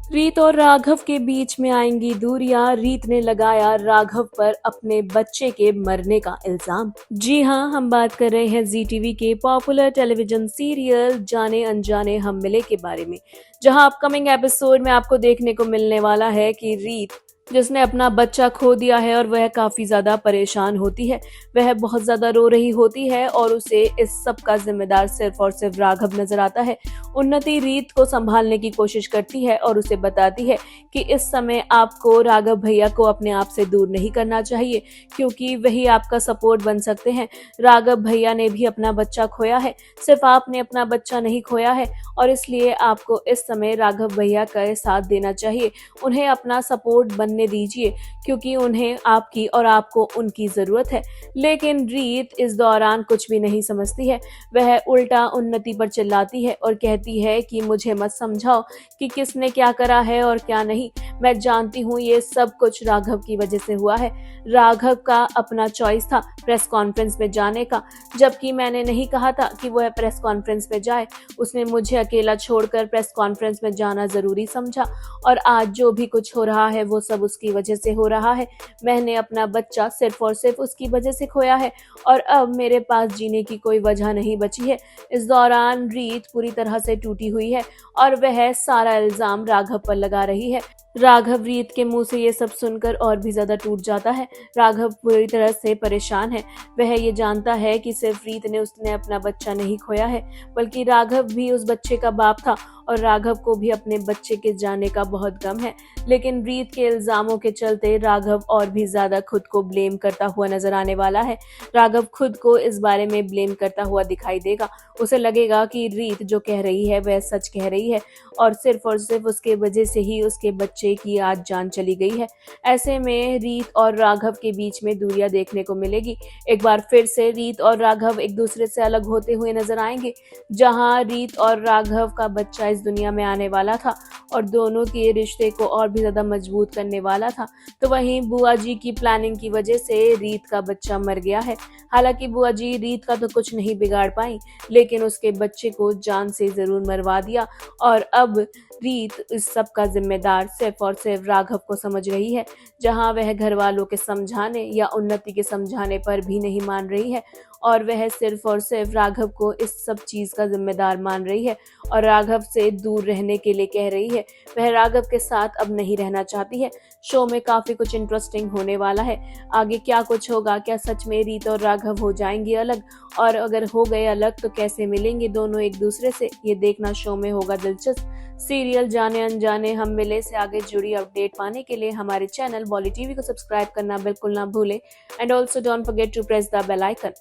रीत और राघव के बीच में आएंगी दूरियां। रीत ने लगाया राघव पर अपने बच्चे के मरने का इल्जाम। जी हां, हम बात कर रहे हैं जी टीवी के पॉपुलर टेलीविजन सीरियल जाने अनजाने हम मिले के बारे में, जहां अपकमिंग एपिसोड में आपको देखने को मिलने वाला है कि रीत, जिसने अपना बच्चा खो दिया है और वह काफी ज्यादा परेशान होती है, वह बहुत ज्यादा रो रही होती है और उसे इस सब का जिम्मेदार सिर्फ और सिर्फ राघव नजर आता है। उन्नति रीत को संभालने की कोशिश करती है और उसे बताती है कि इस समय आपको राघव भैया को अपने आप से दूर नहीं करना चाहिए, क्योंकि वही आपका सपोर्ट बन सकते हैं। राघव भैया ने भी अपना बच्चा खोया है, सिर्फ आपने अपना बच्चा नहीं खोया है, और इसलिए आपको इस समय राघव भैया का साथ देना चाहिए। उन्हें अपना सपोर्ट बनने दीजिए, क्योंकि उन्हें आपकी और आपको उनकी जरूरत है। लेकिन रीत इस दौरान कुछ भी नहीं समझती है। वह उल्टा उन्नति पर चिल्लाती है और कहती है कि मुझे मत समझाओ कि किसने क्या करा है और क्या नहीं। मैं जानती हूँ ये सब कुछ राघव की वजह से हुआ है। राघव का अपना चॉइस था प्रेस कॉन्फ्रेंस में जाने का, जबकि मैंने नहीं कहा था कि वह प्रेस कॉन्फ्रेंस में जाए। उसने मुझे अकेला छोड़कर प्रेस कॉन्फ्रेंस में जाना जरूरी समझा, और आज जो भी कुछ हो रहा है वो सब उसकी वजह से हो रहा है। मैंने अपना बच्चा सिर्फ और सिर्फ उसकी वजह से खोया है, और अब मेरे पास जीने की कोई वजह नहीं बची है। इस दौरान रीत पूरी तरह से टूटी हुई है और वह सारा इल्जाम राघव पर लगा रही है। राघव रीत के मुंह से ये सब सुनकर और भी ज्यादा टूट जाता है। राघव पूरी तरह से परेशान है। वह ये जानता है कि सिर्फ रीत ने उसने अपना बच्चा नहीं खोया है, बल्कि राघव भी उस बच्चे का बाप था, और राघव को भी अपने बच्चे के जाने का बहुत गम है। लेकिन रीत के इल्जामों के चलते राघव और भी ज्यादा खुद को ब्लेम करता हुआ नजर आने वाला है। राघव खुद को इस बारे में ब्लेम करता हुआ दिखाई देगा। उसे लगेगा कि रीत जो कह रही है वह सच कह रही है, और सिर्फ उसके वजह से ही उसके बच्चे की आज जान चली गई है। ऐसे में रीत और राघव के बीच में दूरियां देखने को मिलेगी। एक बार फिर से रीत और राघव एक दूसरे से अलग होते हुए नजर आएंगे, जहां रीत और राघव का बच्चा इस दुनिया में आने वाला था और दोनों के रिश्ते को और भी ज्यादा मजबूत करने वाला था। तो वहीं बुआ जी की प्लानिंग की वजह से रीत का बच्चा मर गया है। हालांकि बुआ जी रीत का तो कुछ नहीं बिगाड़ पाई, लेकिन उसके बच्चे को जान से जरूर मरवा दिया, और अब रीत इस सब का जिम्मेदार सिर्फ और सिर्फ राघव को समझ रही है, जहां वह घर वालों के समझाने या उन्नति के समझाने पर भी नहीं मान रही है, और वह सिर्फ और सिर्फ राघव को इस सब चीज का जिम्मेदार मान रही है और राघव से दूर रहने के लिए कह रही है। वह राघव के साथ अब नहीं रहना चाहती है। शो में काफी कुछ इंटरेस्टिंग होने वाला है। आगे क्या कुछ होगा, क्या सच में रीत और राघव हो जाएंगे अलग, और अगर हो गए अलग तो कैसे मिलेंगे दोनों एक दूसरे से, ये देखना शो में होगा दिलचस्प। सीरियल जाने अनजाने हम मिले से आगे जुड़ी अपडेट पाने के लिए हमारे चैनल बॉली टीवी को सब्सक्राइब करना बिल्कुल ना भूलें, and also don't forget to press the bell icon.